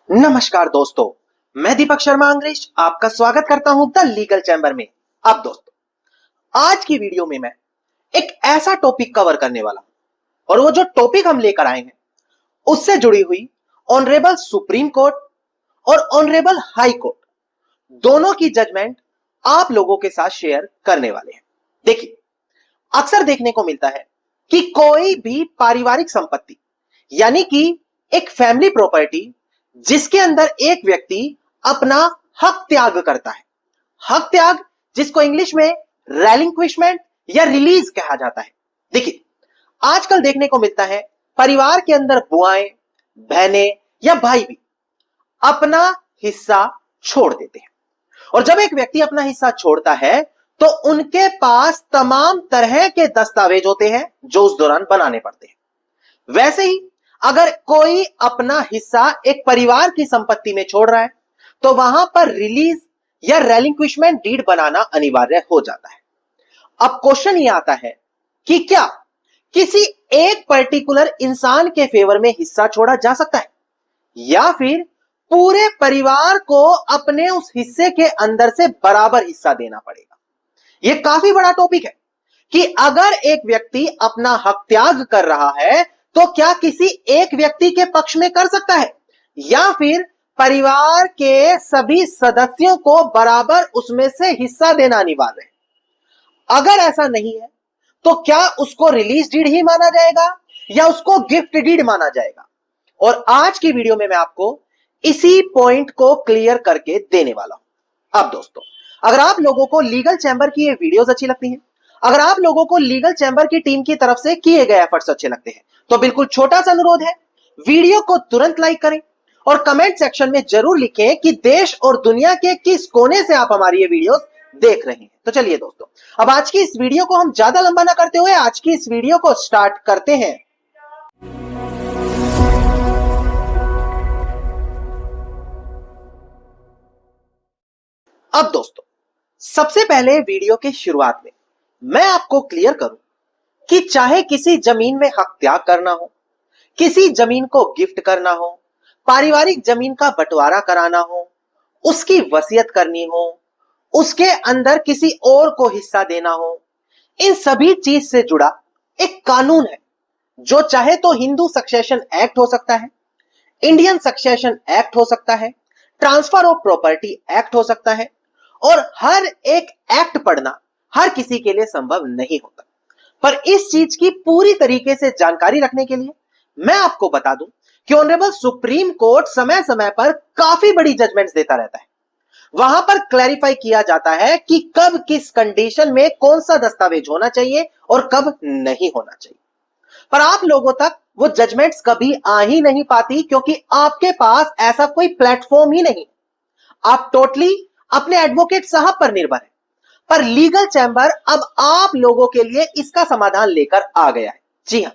नमस्कार दोस्तों, मैं दीपक शर्मा अंग्रेज आपका स्वागत करता हूं द लीगल चैम्बर में। अब दोस्तों, आज की वीडियो में मैं एक ऐसा टॉपिक कवर करने वाला हूं और वो जो टॉपिक हम लेकर आए हैं उससे जुड़ी हुई ऑनरेबल सुप्रीम कोर्ट और ऑनरेबल हाई कोर्ट दोनों की जजमेंट आप लोगों के साथ शेयर करने वाले हैं। देखिए, अक्सर देखने को मिलता है कि कोई भी पारिवारिक संपत्ति यानी कि एक फैमिली प्रॉपर्टी जिसके अंदर एक व्यक्ति अपना हक त्याग करता है, हक त्याग जिसको इंग्लिश में रेलिंक्विशमेंट या रिलीज कहा जाता है। देखिए, आजकल देखने को मिलता है परिवार के अंदर बुआएं, बहनें या भाई भी अपना हिस्सा छोड़ देते हैं और जब एक व्यक्ति अपना हिस्सा छोड़ता है तो उनके पास तमाम तरह के दस्तावेज होते हैं जो उस दौरान बनाने पड़ते हैं। वैसे ही अगर कोई अपना हिस्सा एक परिवार की संपत्ति में छोड़ रहा है तो वहां पर रिलीज या रेलिंक्विशमेंट डीड बनाना अनिवार्य हो जाता है। अब क्वेश्चन ये आता है कि क्या किसी एक पर्टिकुलर इंसान के फेवर में हिस्सा छोड़ा जा सकता है या फिर पूरे परिवार को अपने उस हिस्से के अंदर से बराबर हिस्सा देना पड़ेगा। यह काफी बड़ा टॉपिक है कि अगर एक व्यक्ति अपना हक त्याग कर रहा है तो क्या किसी एक व्यक्ति के पक्ष में कर सकता है या फिर परिवार के सभी सदस्यों को बराबर उसमें से हिस्सा देना अनिवार्य है। अगर ऐसा नहीं है तो क्या उसको रिलीज डीड ही माना जाएगा या उसको गिफ्ट डीड माना जाएगा। और आज की वीडियो में मैं आपको इसी पॉइंट को क्लियर करके देने वाला हूं। अब दोस्तों, अगर आप लोगों को लीगल चैम्बर की ये वीडियोस अच्छी लगती हैं, अगर आप लोगों को लीगल चैम्बर की टीम की तरफ से किए गए एफर्ट्स अच्छे लगते हैं तो बिल्कुल छोटा सा अनुरोध है, वीडियो को तुरंत लाइक करें और कमेंट सेक्शन में जरूर लिखें कि देश और दुनिया के किस कोने से आप हमारी ये वीडियोस देख रहे हैं। तो चलिए दोस्तों, अब आज की इस वीडियो को हम ज्यादा लंबा ना करते हुए आज की इस वीडियो को स्टार्ट करते हैं। अब दोस्तों, सबसे पहले वीडियो के शुरुआत में मैं आपको क्लियर करूं कि चाहे किसी जमीन में हक त्याग करना हो, किसी जमीन को गिफ्ट करना हो, पारिवारिक जमीन का बंटवारा कराना हो, उसकी वसीयत करनी हो, उसके अंदर किसी और को हिस्सा देना हो, इन सभी चीज से जुड़ा एक कानून है जो चाहे तो हिंदू सक्सेशन एक्ट हो सकता है, इंडियन सक्सेशन एक्ट हो सकता है, ट्रांसफर ऑफ प्रॉपर्टी एक्ट हो सकता है और हर एक एक्ट पढ़ना हर किसी के लिए संभव नहीं होता। पर इस चीज की पूरी तरीके से जानकारी रखने के लिए मैं आपको बता दूं कि ऑनरेबल सुप्रीम कोर्ट समय समय पर काफी बड़ी जजमेंट्स देता रहता है। वहां पर क्लैरिफाई किया जाता है कि कब किस कंडीशन में कौन सा दस्तावेज होना चाहिए और कब नहीं होना चाहिए। पर आप लोगों तक वो जजमेंट्स कभी आ ही नहीं पाती क्योंकि आपके पास ऐसा कोई प्लेटफॉर्म ही नहीं। आप टोटली अपने एडवोकेट साहब पर निर्भर है। पर लीगल चैम्बर अब आप लोगों के लिए इसका समाधान लेकर आ गया है। जी हां,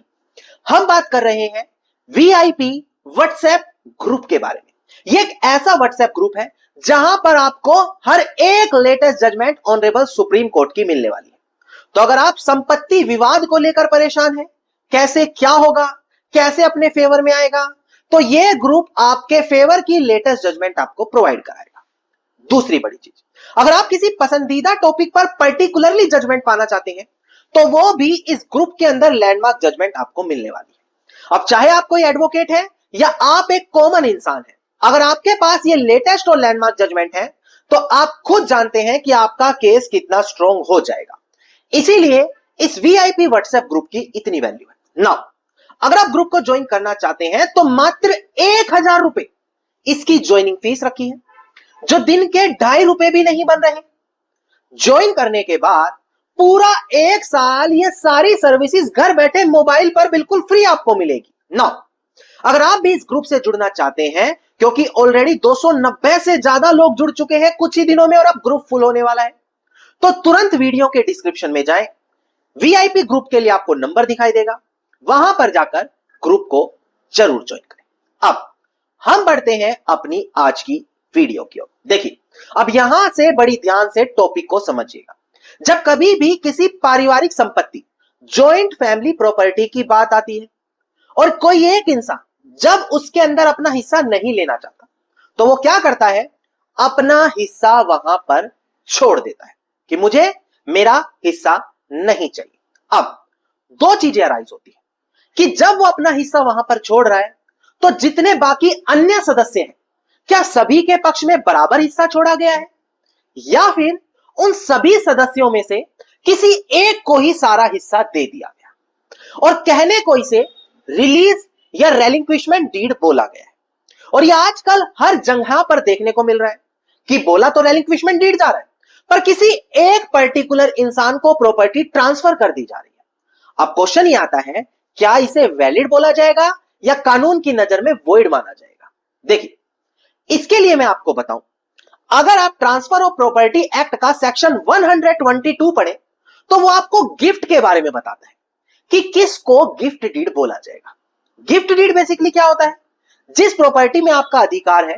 हम बात कर रहे हैं वीआईपी व्हाट्सएप ग्रुप के बारे में। यह एक ऐसा व्हाट्सएप ग्रुप है जहां पर आपको हर एक latest judgement honourable supreme court की मिलने वाली है। तो अगर आप संपत्ति विवाद को लेकर परेशान हैं, कैसे क्या होगा, कैसे अपने फेवर में आएगा, तो यह ग्रुप आपके फेवर की लेटेस्ट जजमेंट आपको प्रोवाइड कराएगा। दूसरी बड़ी चीज, अगर आप किसी पसंदीदा टॉपिक पर पर्टिकुलरली जजमेंट पाना चाहते हैं तो वो भी इस ग्रुप के अंदर लैंडमार्क जजमेंट आपको मिलने वाली है। अब चाहे आप कोई एडवोकेट है या आप एक कॉमन इंसान है, अगर आपके पास ये लेटेस्ट और लैंडमार्क जजमेंट है तो आप खुद जानते हैं कि आपका केस कितना स्ट्रॉन्ग हो जाएगा। इसीलिए इस वीआईपी व्हाट्सएप ग्रुप की इतनी वैल्यू है। नाउ, अगर आप ग्रुप को ज्वाइन करना चाहते हैं तो मात्र 1000 रुपए इसकी ज्वाइनिंग फीस रखी है, जो दिन के 2.5 रुपए भी नहीं बन रहे। ज्वाइन करने के बाद पूरा 1 साल ये सारी सर्विसेज घर बैठे मोबाइल पर बिल्कुल फ्री आपको मिलेगी। नाउ, अगर आप भी इस ग्रुप से जुड़ना चाहते हैं, क्योंकि ऑलरेडी 290 से ज्यादा लोग जुड़ चुके हैं कुछ ही दिनों में और अब ग्रुप फुल होने वाला है, तो तुरंत वीडियो के डिस्क्रिप्शन में जाएं। वीआईपी ग्रुप के लिए आपको नंबर दिखाई देगा, वहां पर जाकर ग्रुप को जरूर ज्वाइन करें। अब हम बढ़ते हैं अपनी आज की वीडियो की ओर। देखिए, अब यहां से बड़ी ध्यान से टॉपिक को समझिएगा। जब कभी भी किसी पारिवारिक संपत्ति, जॉइंट फैमिली प्रॉपर्टी की बात आती है और कोई एक इंसान जब उसके अंदर अपना हिस्सा नहीं लेना चाहता तो वो क्या करता है, अपना हिस्सा वहां पर छोड़ देता है कि मुझे मेरा हिस्सा नहीं चाहिए। अब दो चीजें अराइज होती है कि जब वो अपना हिस्सा वहां पर छोड़ रहा है तो जितने बाकी अन्य सदस्य हैं, क्या सभी के पक्ष में बराबर हिस्सा छोड़ा गया है, या फिर उन सभी सदस्यों में से किसी एक को ही सारा हिस्सा दे दिया गया और कहने को इसे रिलीज या रेलिंक्विशमेंट डीड बोला गया है। और यह आजकल हर जगह पर देखने को मिल रहा है कि बोला तो रेलिंक्विशमेंट डीड जा रहा है, पर किसी एक पर्टिकुलर इंसान को प्रॉपर्टी ट्रांसफर कर दी जा रही है। अब क्वेश्चन ये आता है, क्या इसे वैलिड बोला जाएगा या कानून की नजर में वॉइड माना जाएगा? देखिए, इसके लिए मैं आपको बताऊं, अगर आप ट्रांसफर ऑफ प्रॉपर्टी एक्ट का सेक्शन 122 पढ़े तो वो आपको गिफ्ट के बारे में बताता है कि किसको गिफ्ट डीड बोला जाएगा। गिफ्ट डीड बेसिकली क्या होता है, जिस प्रॉपर्टी में आपका अधिकार है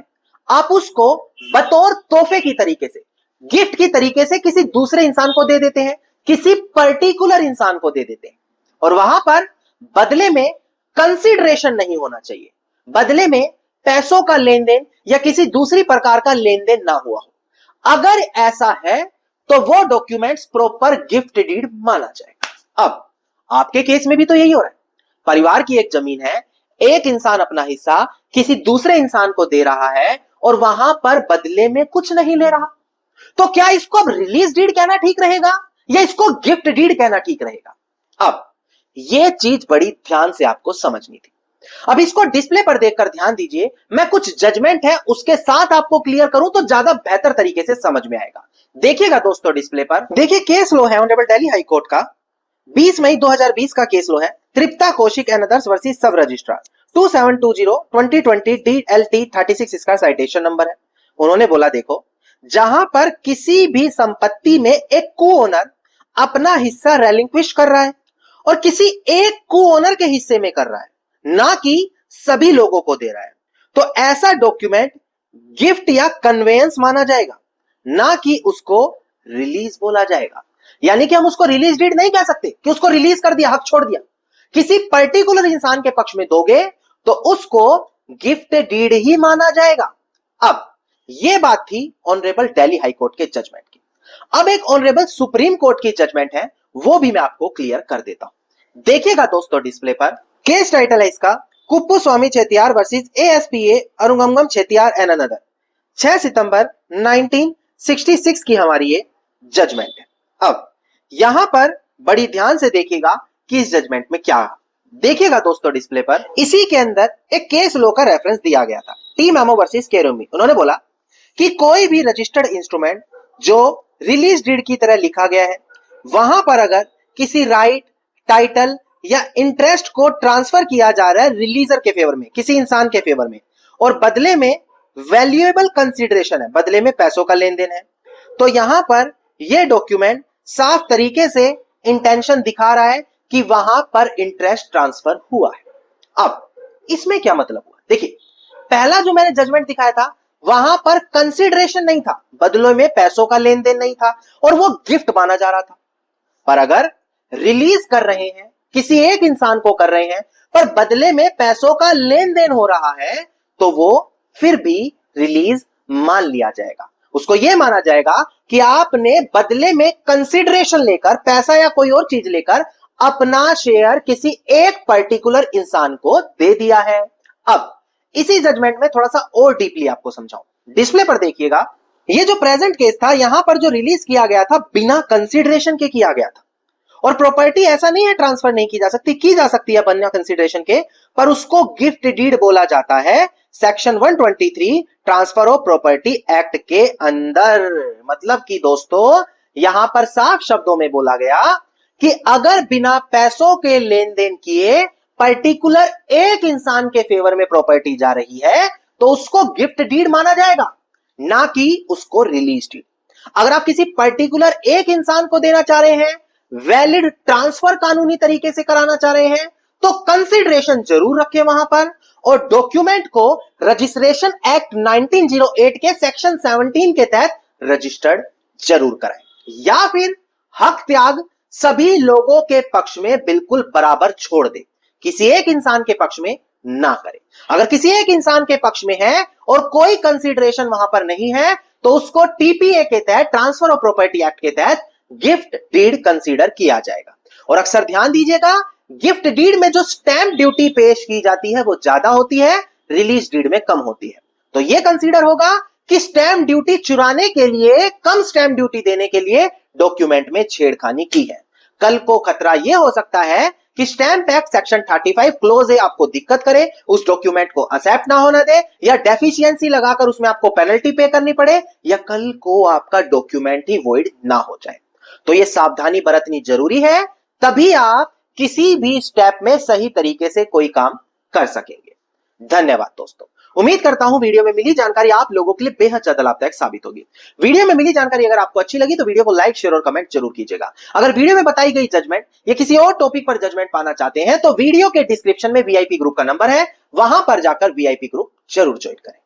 आप उसको बतौर तोहफे की तरीके से, गिफ्ट की तरीके से किसी दूसरे इंसान को दे देते हैं, किसी पर्टिकुलर इंसान को दे देते हैं, और वहां पर बदले में कंसीडरेशन नहीं होना चाहिए, बदले में पैसों का लेन देन या किसी दूसरी प्रकार का लेन देन ना हुआ हो। अगर ऐसा है तो वो डॉक्यूमेंट्स प्रॉपर गिफ्ट डीड माना जाएगा। अब आपके केस में भी तो यही हो रहा है, परिवार की एक जमीन है, एक इंसान अपना हिस्सा किसी दूसरे इंसान को दे रहा है और वहां पर बदले में कुछ नहीं ले रहा, तो क्या इसको अब रिलीज डीड कहना ठीक रहेगा या इसको गिफ्ट डीड कहना ठीक रहेगा? अब यह चीज बड़ी ध्यान से आपको समझनी थी। अब इसको डिस्प्ले पर देखकर ध्यान दीजिए, मैं कुछ जजमेंट है उसके साथ आपको क्लियर करूं तो ज्यादा बेहतर तरीके से समझ में आएगा। देखिएगा दोस्तों डिस्प्ले पर, देखिए केस लो है ऑनरेबल दिल्ली हाई कोर्ट का 20 मई 2020 का केस लो है, तृप्ता कौशिक एंड अदर्स वर्सेस सब रजिस्ट्रार 2720/2020 DLT 36, इसका साइटेशन नंबर है। उन्होंने बोला देखो, जहां पर किसी भी संपत्ति में एक को ओनर अपना हिस्सा रेलिंक्विश कर रहा है और किसी एक को ओनर के हिस्से में कर रहा है, ना कि सभी लोगों को दे रहा है, तो ऐसा डॉक्यूमेंट गिफ्ट या कन्वेयंस माना जाएगा, ना कि उसको रिलीज बोला जाएगा। यानी कि हम उसको रिलीज डीड नहीं कह सकते कि उसको रिलीज कर दिया, हक छोड़ दिया। किसी पर्टिकुलर इंसान के पक्ष में दोगे तो उसको गिफ्ट डीड ही माना जाएगा। अब यह बात थी ऑनरेबल दिल्ली हाई कोर्ट के जजमेंट की। अब एक ऑनरेबल सुप्रीम कोर्ट की जजमेंट है, वो भी मैं आपको क्लियर कर देता हूं। देखिएगा दोस्तों डिस्प्ले पर, केस टाइटल है इसका कुप्पू स्वामी चेतियार वर्सेस ASPA अरुंगम चेतियार एंड अनदर, 6 सितंबर 1966 की हमारी ये जजमेंट है। अब यहां पर बड़ी ध्यान से देखिएगा कि इस जजमेंट में क्या, देखिएगा दोस्तों डिस्प्ले पर, इसी के अंदर एक केस लॉ का रेफरेंस दिया गया था, टी मेमो वर्सेस केरोमी। उन्होंने बोला कि कोई भी रजिस्टर्ड इंस्ट्रूमेंट जो रिलीज डीड की तरह लिखा गया है, वहां पर अगर किसी राइट, टाइटल या इंटरेस्ट को ट्रांसफर किया जा रहा है रिलीजर के फेवर में, किसी इंसान के फेवर में, और बदले में वैल्यूएबल कंसीडरेशन है, बदले में पैसों का लेन देन है, तो यहां पर यह डॉक्यूमेंट साफ तरीके से इंटेंशन दिखा रहा है कि वहां पर इंटरेस्ट ट्रांसफर हुआ है। अब इसमें क्या मतलब हुआ, देखिए पहला जो मैंने जजमेंट दिखाया था वहां पर कंसीडरेशन नहीं था, बदलों में पैसों का लेन देन नहीं था और वो गिफ्ट माना जा रहा था। पर अगर रिलीज कर रहे हैं, किसी एक इंसान को कर रहे हैं, पर बदले में पैसों का लेन देन हो रहा है, तो वो फिर भी रिलीज मान लिया जाएगा। उसको यह माना जाएगा कि आपने बदले में कंसीडरेशन लेकर, पैसा या कोई और चीज लेकर अपना शेयर किसी एक पर्टिकुलर इंसान को दे दिया है। अब इसी जजमेंट में थोड़ा सा और डीपली आपको समझाऊं, डिस्प्ले पर देखिएगा, ये जो प्रेजेंट केस था, यहां पर जो रिलीज किया गया था बिना कंसीडरेशन के किया गया था, और प्रॉपर्टी ऐसा नहीं है ट्रांसफर नहीं की जा सकती, की जा सकती है बिना कंसीडरेशन के, पर उसको गिफ्ट डीड बोला जाता है section 123 transfer of property act के अंदर। मतलब कि दोस्तों यहां पर साफ शब्दों में बोला गया कि अगर बिना पैसों के लेन देन किए पर्टिकुलर एक इंसान के फेवर में प्रॉपर्टी जा रही है तो उसको गिफ्ट डीड माना जाएगा, ना कि उसको रिलीज डीड। अगर आप किसी पर्टिकुलर एक इंसान को देना चाह रहे हैं, वैलिड ट्रांसफर कानूनी तरीके से कराना चाह रहे हैं, तो कंसीडरेशन जरूर रखें वहां पर, और डॉक्यूमेंट को रजिस्ट्रेशन एक्ट 1908 के सेक्शन 17 के तहत रजिस्टर्ड जरूर कराएं, या फिर हक त्याग सभी लोगों के पक्ष में बिल्कुल बराबर छोड़ दे, किसी एक इंसान के पक्ष में ना करें। अगर किसी एक इंसान के पक्ष में है और कोई कंसीडरेशन वहां पर नहीं है तो उसको टीपीए के तहत, ट्रांसफर ऑफ प्रॉपर्टी एक्ट के तहत गिफ्ट डीड कंसीडर किया जाएगा। और अक्सर ध्यान दीजिएगा, गिफ्ट डीड में जो स्टैंप ड्यूटी पेश की जाती है वो ज्यादा होती है, रिलीज डीड में कम होती है। तो यह कंसीडर होगा कि स्टैंप ड्यूटी चुराने के लिए, कम स्टैंप ड्यूटी देने के लिए डॉक्यूमेंट में छेड़खानी की है। कल को खतरा यह हो सकता है कि स्टैंप एक्ट सेक्शन 35 क्लोज ए आपको दिक्कत करे, उस डॉक्यूमेंट को एक्सेप्ट ना होना दे, या डेफिशिएंसी लगाकर उसमें आपको पेनल्टी पे करनी पड़े, या कल को आपका डॉक्यूमेंट ही वॉइड ना हो जाए। तो यह सावधानी बरतनी जरूरी है, तभी आप किसी भी स्टेप में सही तरीके से कोई काम कर सकेंगे। धन्यवाद दोस्तों। उम्मीद करता हूं वीडियो में मिली जानकारी आप लोगों के लिए बेहद ज्यादा लाभदायक साबित होगी। वीडियो में मिली जानकारी अगर आपको अच्छी लगी तो वीडियो को लाइक, शेयर और कमेंट जरूर कीजिएगा। अगर वीडियो में बताई गई जजमेंट या किसी और टॉपिक पर जजमेंट पाना चाहते हैं तो वीडियो के डिस्क्रिप्शन में वीआईपी ग्रुप का नंबर है, वहां पर जाकर वीआईपी ग्रुप जरूर ज्वाइन करें।